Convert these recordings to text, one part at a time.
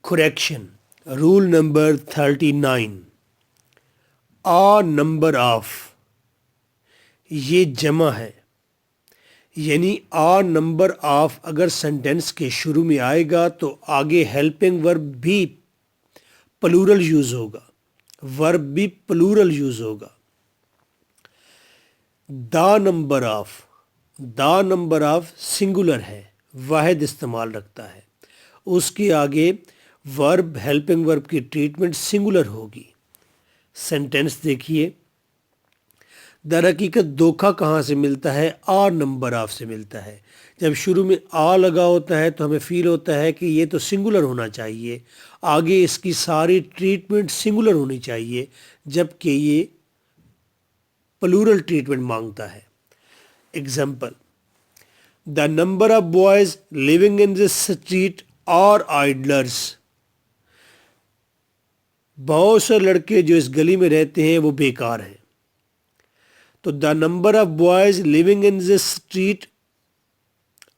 Correction. Rule number 39. A number of یہ جمع ہے، یعنی آ نمبر آف اگر سینٹینس کے شروع میں آئے گا تو آگے ہیلپنگ ورب بھی پلورل یوز ہوگا، ورب بھی پلورل یوز ہوگا۔ دا نمبر آف سنگولر ہے، واحد استعمال رکھتا ہے، اس کے آگے ورب ہیلپنگ ورب کی ٹریٹمنٹ سنگولر ہوگی۔ سینٹینس دیکھیے، در حقیقت دھوکہ کہاں سے ملتا ہے؟ آ نمبر آف سے ملتا ہے۔ جب شروع میں آ لگا ہوتا ہے تو ہمیں فیل ہوتا ہے کہ یہ تو سنگولر ہونا چاہیے، آگے اس کی ساری ٹریٹمنٹ سنگولر ہونی چاہیے، جبکہ یہ پلورل ٹریٹمنٹ مانگتا ہے۔ Example: the number of boys living in this street are idlers. بہت سے لڑکے جو اس گلی میں رہتے ہیں وہ بیکار ہیں۔ تو the number of boys living in this street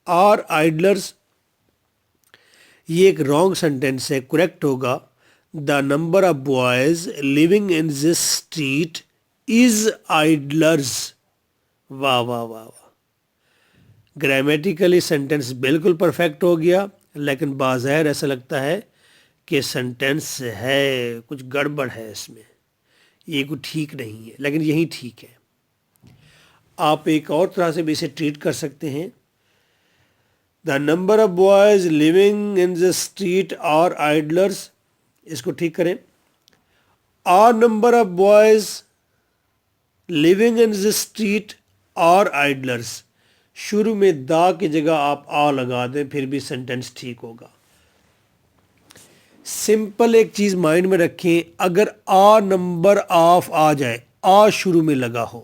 are idlers, یہ ایک رانگ سینٹینس ہے، کریکٹ ہوگا the number of boys living in this street is idlers. واہ واہ واہ واہ، گرامیٹیکلی سینٹینس بالکل پرفیکٹ ہو گیا، لیکن بظاہر ایسا لگتا ہے کہ سینٹینس ہے کچھ گڑبڑ ہے، اس میں یہ کچھ ٹھیک نہیں ہے، لیکن یہی ٹھیک ہے۔ آپ ایک اور طرح سے بھی اسے ٹریٹ کر سکتے ہیں۔ The number of boys living in the street are idlers, اس کو ٹھیک کریں، a number of boys living in the street are idlers, شروع میں دا کی جگہ آپ آ لگا دیں، پھر بھی سینٹینس ٹھیک ہوگا۔ سمپل ایک چیز مائنڈ میں رکھیں، اگر آ نمبر آف آ جائے، آ شروع میں لگا ہو،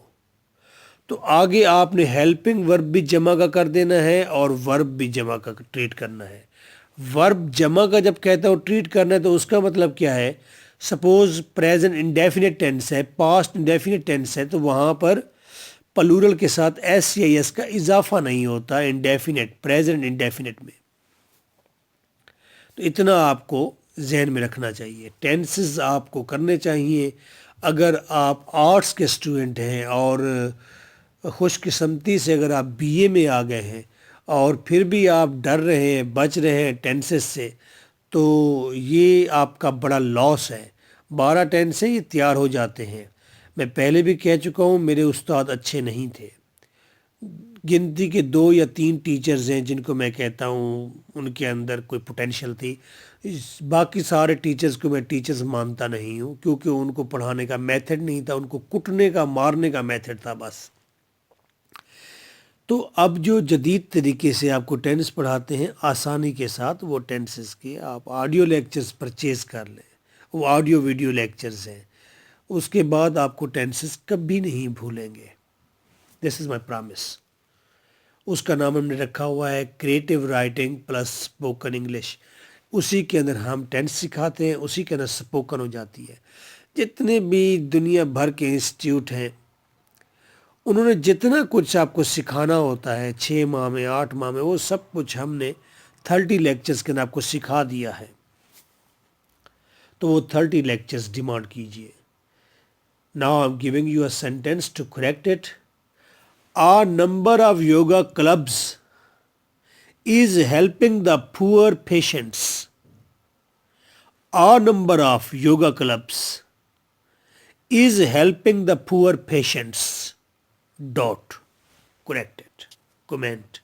تو آگے آپ نے ہیلپنگ ورب بھی جمع کا کر دینا ہے اور ورب بھی جمع کا ٹریٹ کرنا ہے۔ ورب جمع کا جب کہتا ہوں ٹریٹ کرنا ہے تو اس کا مطلب کیا ہے؟ سپوز پریزنٹ انڈیفینٹ ٹینس ہے، پاسٹ انڈیفینٹ ٹینس ہے، تو وہاں پر پلورل کے ساتھ ایس یا ایس کا اضافہ نہیں ہوتا انڈیفینٹ، پریزنٹ انڈیفینٹ میں۔ تو اتنا آپ کو ذہن میں رکھنا چاہیے، ٹینسز آپ کو کرنے چاہیے۔ اگر آپ آرٹس کے اسٹوڈنٹ ہیں اور خوش قسمتی سے اگر آپ بی اے میں آ گئے ہیں اور پھر بھی آپ ڈر رہے ہیں، بچ رہے ہیں ٹینسز سے، تو یہ آپ کا بڑا لاس ہے۔ 12 ٹینس ہیں، یہ تیار ہو جاتے ہیں۔ میں پہلے بھی کہہ چکا ہوں، میرے استاد اچھے نہیں تھے، گنتی کے 2 یا 3 ٹیچرز ہیں جن کو میں کہتا ہوں ان کے اندر کوئی پوٹینشیل تھی، باقی سارے ٹیچرز کو میں ٹیچرز مانتا نہیں ہوں، کیونکہ ان کو پڑھانے کا میتھڈ نہیں تھا، ان کو کٹنے کا مارنے کا میتھڈ تھا بس۔ تو اب جو جدید طریقے سے آپ کو ٹینس پڑھاتے ہیں آسانی کے ساتھ، وہ ٹینسز کے آپ آڈیو لیکچرز پرچیز کر لیں، وہ آڈیو ویڈیو لیکچرز ہیں، اس کے بعد آپ کو ٹینسز کبھی نہیں بھولیں گے۔ دس از مائی پرامس۔ اس کا نام ہم نے رکھا ہوا ہے creative writing plus spoken English. اسی کے اندر ہم ٹینس سکھاتے ہیں، اسی کے اندر اسپوکن ہو جاتی ہے۔ جتنے بھی دنیا بھر کے انسٹیٹیوٹ ہیں، انہوں نے جتنا کچھ آپ کو سکھانا ہوتا ہے 6 ماہ میں، 8 ماہ میں، وہ سب کچھ ہم نے 30 لیکچرز کے اندر آپ کو سکھا دیا ہے۔ تو وہ 30 لیکچرز ڈیمانڈ کیجئے۔ Now I'm giving you a sentence to correct it. A number of yoga clubs is helping the poor patients. A number of yoga clubs is helping the poor patients. Dot. Correct it. Comment.